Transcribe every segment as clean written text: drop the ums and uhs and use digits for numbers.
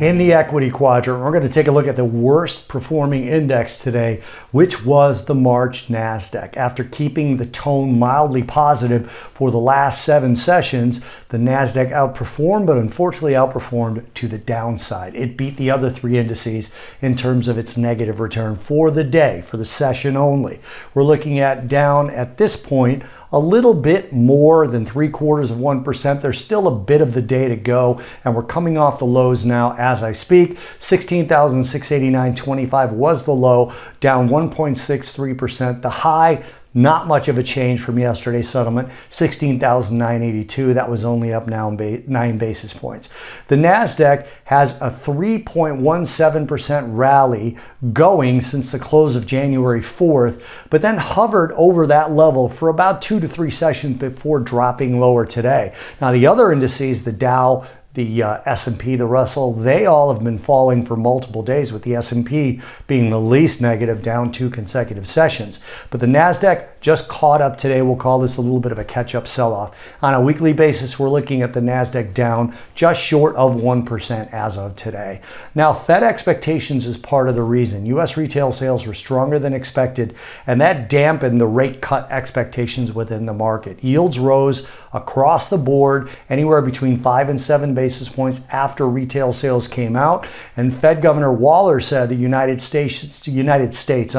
In the equity quadrant, we're going to take a look at the worst performing index today, which was the March Nasdaq. After keeping the tone mildly positive for the last 7 sessions, the Nasdaq outperformed, but unfortunately outperformed to the downside. It beat the other 3 indices in terms of its negative return for the day, for the session only. We're looking at down at this point a little bit more than 0.75%. There's still a bit of the day to go, and we're coming off the lows now as I speak. 16,689.25 was the low, down 1.63%. The high, not much of a change from yesterday's settlement, 16,982. That was only up now 9 basis points. The Nasdaq has a 3.17% rally going since the close of January 4th, but then hovered over that level for about 2 to 3 sessions before dropping lower today. Now, the other indices, the Dow, the S&P, the Russell, they all have been falling for multiple days, with the S&P being the least negative, down 2 consecutive sessions. But the Nasdaq just caught up today. We'll call this a little bit of a catch-up sell-off. On a weekly basis, we're looking at the Nasdaq down just short of 1% as of today. Now, Fed expectations is part of the reason. U.S. retail sales were stronger than expected, and that dampened the rate cut expectations within the market. Yields rose across the board, anywhere between 5 and 7 basis points after retail sales came out, and Fed Governor Waller said the United States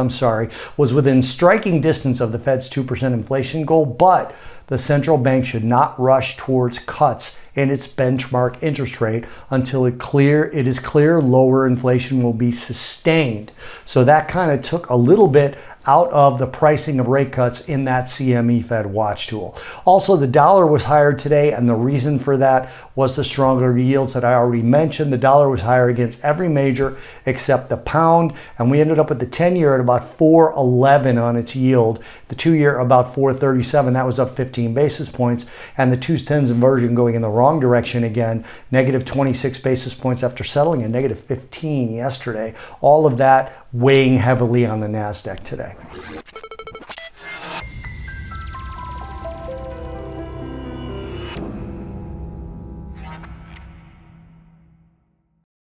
was within striking distance of the Fed's 2% inflation goal, but the central bank should not rush towards cuts in its benchmark interest rate until it is clear lower inflation will be sustained. So that kind of took a little bit out of the pricing of rate cuts in that CME Fed watch tool. Also, the dollar was higher today, and the reason for that was the stronger yields that I already mentioned. The dollar was higher against every major except the pound, and we ended up with the 10-year at about 4.11 on its yield, the 2-year about 4.37. That was up 15 basis points, and the 2s10s inversion going in the wrong direction again, negative 26 basis points after settling at negative 15 yesterday. All of that weighing heavily on the Nasdaq today.